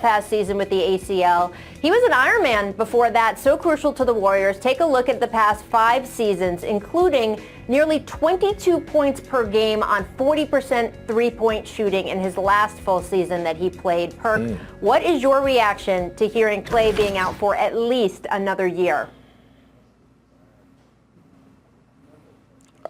past season with the ACL. He was an Ironman before that, so crucial to the Warriors. Take a look at the past 5 seasons, including nearly 22 points per game on 40% three-point shooting in his last full season that he played. Perk, what is your reaction to hearing Klay being out for at least another year?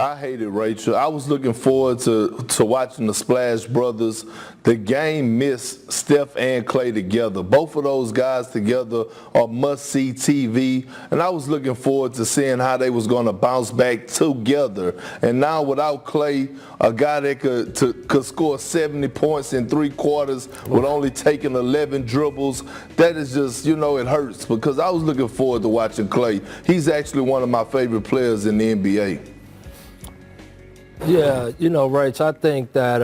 I hate it, Rachel. I was looking forward to watching the Splash Brothers. The game missed Steph and Klay together. Both of those guys together are must-see TV, and I was looking forward to seeing how they was going to bounce back together. And now without Klay, a guy that could score 70 points in 3 quarters with only taking 11 dribbles, that is just, it hurts because I was looking forward to watching Klay. He's actually one of my favorite players in the NBA. Yeah, Rach, I think that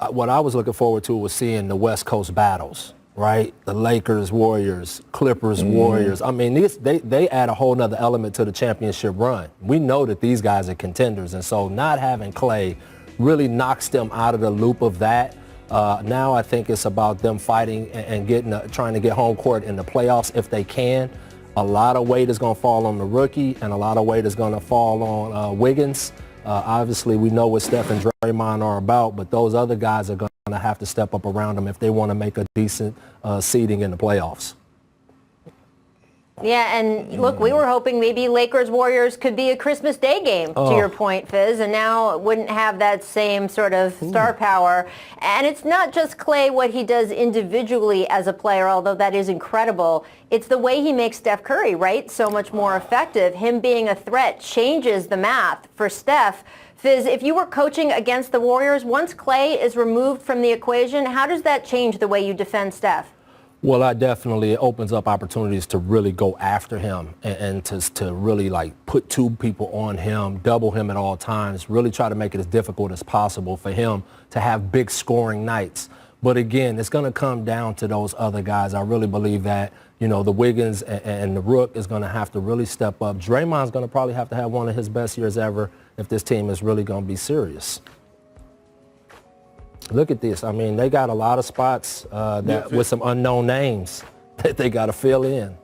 what I was looking forward to was seeing the West Coast battles, right? The Lakers, Warriors, Clippers, Warriors. I mean, they add a whole nother element to the championship run. We know that these guys are contenders, and so not having Klay really knocks them out of the loop of that. Now I think it's about them fighting and trying to get home court in the playoffs if they can. A lot of weight is going to fall on the rookie, and a lot of weight is going to fall on Wiggins. Obviously, we know what Steph and Draymond are about, but those other guys are going to have to step up around them if they want to make a decent seeding in the playoffs. Yeah, and look, we were hoping maybe Lakers-Warriors could be a Christmas Day game, to your point, Fizz, and now it wouldn't have that same sort of star power. And it's not just Klay, what he does individually as a player, although that is incredible. It's the way he makes Steph Curry, right, so much more effective. Him being a threat changes the math for Steph. Fizz, if you were coaching against the Warriors, once Klay is removed from the equation, how does that change the way you defend Steph? Well, it opens up opportunities to really go after him and to really put 2 people on him, double him at all times, really try to make it as difficult as possible for him to have big scoring nights. But again, it's going to come down to those other guys. I really believe that, the Wiggins and the Rook is going to have to really step up. Draymond's going to probably have to have one of his best years ever if this team is really going to be serious. Look at this. I mean, they got a lot of spots with some unknown names that they got to fill in.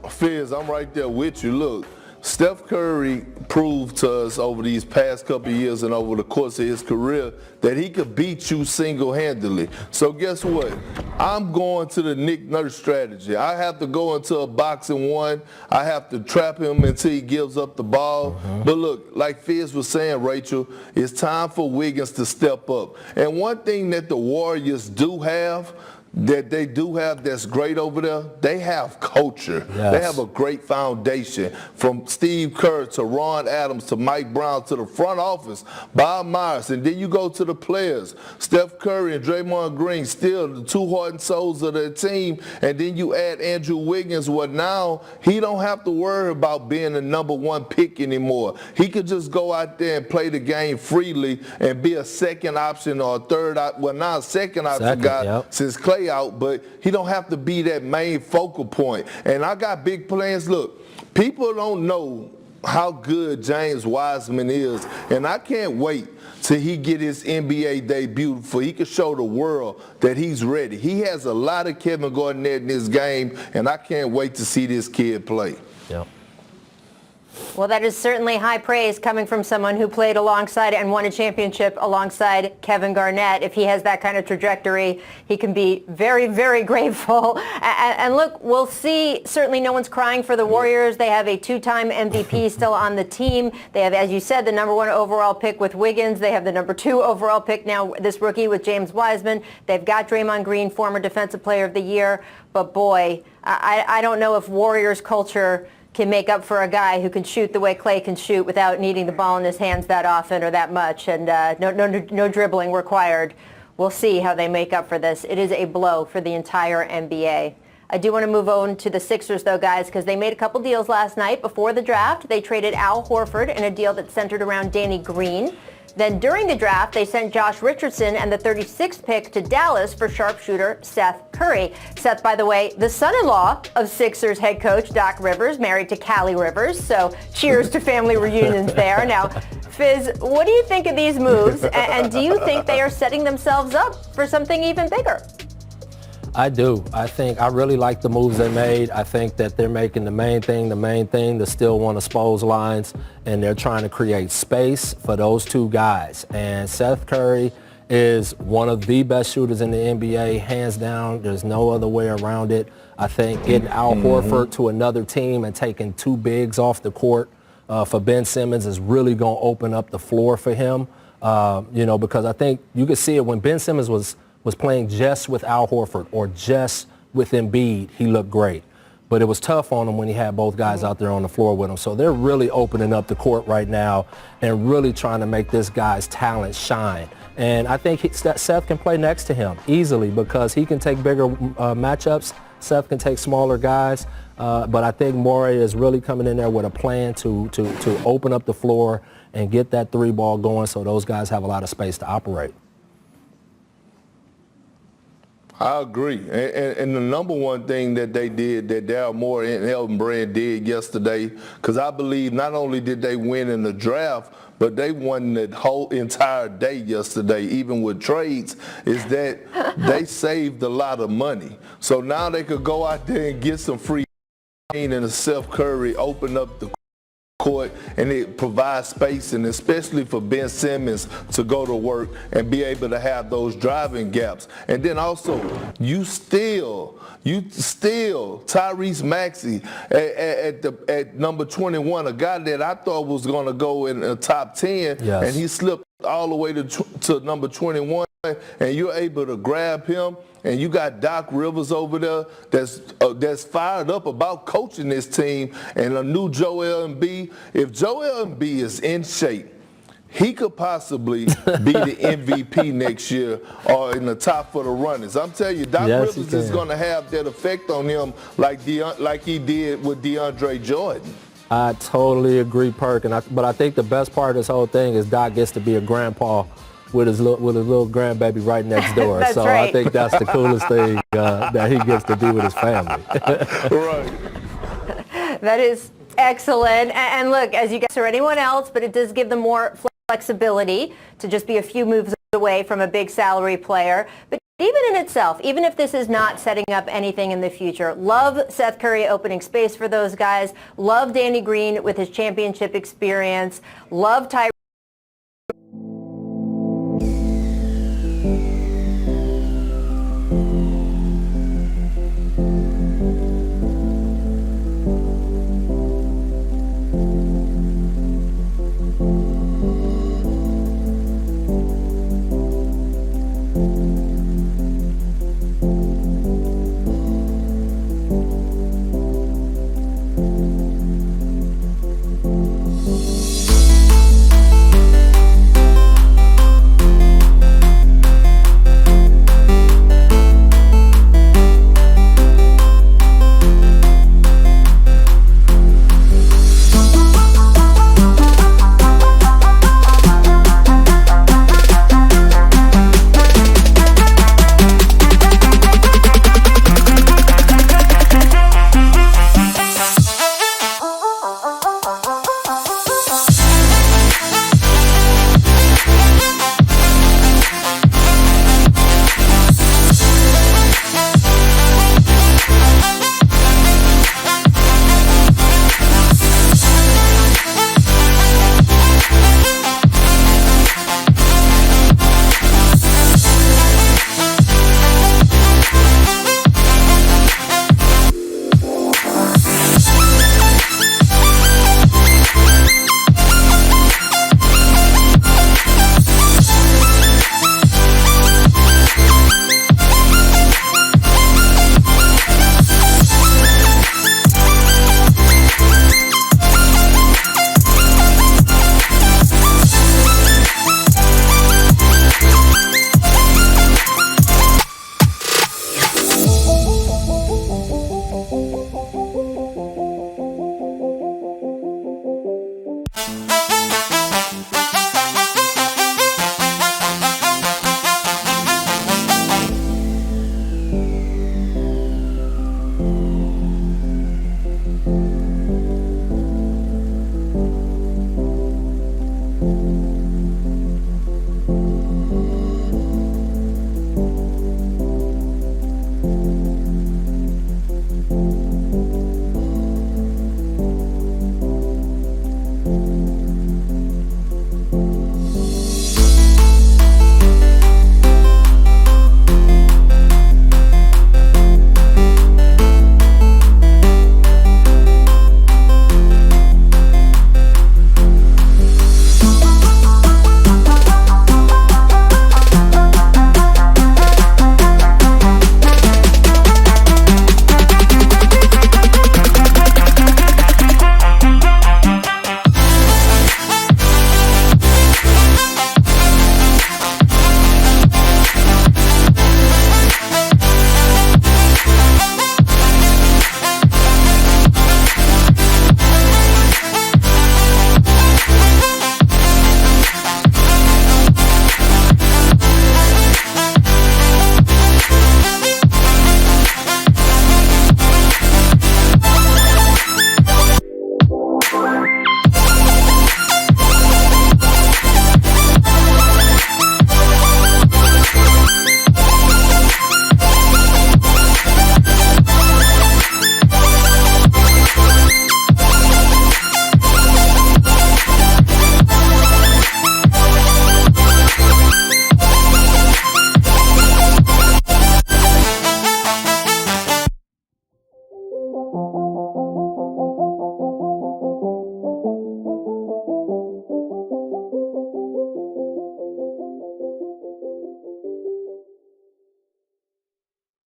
Fizz, I'm right there with you. Look, Steph Curry proved to us over these past couple of years and over the course of his career that he could beat you single-handedly. So guess what? I'm going to the Nick Nurse strategy. I have to go into a boxing one. I have to trap him until he gives up the ball. But look, like Fizz was saying, Rachel, it's time for Wiggins to step up. And one thing that the Warriors do have, that's great over there, they have culture. Yes. They have a great foundation. From Steve Kerr to Ron Adams to Mike Brown to the front office, Bob Myers, and then you go to the players. Steph Curry and Draymond Green, still the 2 heart and souls of the team, and then you add Andrew Wiggins, now he don't have to worry about being the number 1 pick anymore. He could just go out there and play the game freely and be a second option or a third option. Well, now a second option guy since Klay out, but he don't have to be that main focal point. And I got big plans. Look, people don't know how good James Wiseman is, and I can't wait till he get his NBA debut so he can show the world that he's ready. He has a lot of Kevin Garnett in his game, and I can't wait to see this kid play. Yep. Well, that is certainly high praise coming from someone who played alongside and won a championship alongside Kevin Garnett. If he has that kind of trajectory, he can be very, very grateful. And look, we'll see. Certainly no one's crying for the Warriors. They have a 2-time MVP still on the team. They have, as you said, the number 1 overall pick with Wiggins. They have the number 2 overall pick now, this rookie with James Wiseman. They've got Draymond Green, former Defensive Player of the Year. But boy, I don't know if Warriors culture can make up for a guy who can shoot the way Klay can shoot without needing the ball in his hands that often or that much, and no dribbling required. We'll see how they make up for this. It is a blow for the entire NBA. I do want to move on to the Sixers, though, guys, because they made a couple deals last night before the draft. They traded Al Horford in a deal that centered around Danny Green. Then during the draft, they sent Josh Richardson and the 36th pick to Dallas for sharpshooter Seth Curry. Seth, by the way, the son-in-law of Sixers head coach Doc Rivers, married to Callie Rivers. So cheers to family reunions there. Now, Fizz, what do you think of these moves, and do you think they are setting themselves up for something even bigger? I do. I really like the moves they made. I think that they're making the main thing to still want to expose lines, and they're trying to create space for those two guys. And Seth Curry is one of the best shooters in the NBA, hands down. There's no other way around it. I think getting Al Horford to another team and taking two bigs off the court for Ben Simmons is really going to open up the floor for him, because I think you could see it when Ben Simmons was playing just with Al Horford or just with Embiid, he looked great. But it was tough on him when he had both guys out there on the floor with him. So they're really opening up the court right now and really trying to make this guy's talent shine. And I think Seth can play next to him easily because he can take bigger matchups. Seth can take smaller guys. But I think Morey is really coming in there with a plan to open up the floor and get that three ball going so those guys have a lot of space to operate. I agree. And the number one thing that they did, that Daryl Morey and Elton Brand did yesterday, because I believe not only did they win in the draft, but they won the whole entire day yesterday, even with trades, is that they saved a lot of money. So now they could go out there and get some free and Seth Curry open up the court, and it provides space, and especially for Ben Simmons to go to work and be able to have those driving gaps. And then also, you still Tyrese Maxey at number 21, a guy that I thought was going to go in the top 10, yes. And he slipped all the way to number 21, and you're able to grab him. And you got Doc Rivers over there that's fired up about coaching this team, and a new Joel Embiid. If Joel Embiid is in shape, he could possibly be the MVP next year or in the top for the runners. I'm telling you, Doc Rivers is going to have that effect on him like he did with DeAndre Jordan. I totally agree, Perk. But I think the best part of this whole thing is Doc gets to be a grandpa with his little grandbaby right next door. That's so right. I think that's the coolest thing that he gets to do with his family. Right. That is excellent. And look, as you guys or anyone else, but it does give them more flexibility to just be a few moves away from a big salary player. But even in itself, even if this is not setting up anything in the future, love Seth Curry opening space for those guys. Love Danny Green with his championship experience. Love Tyrese.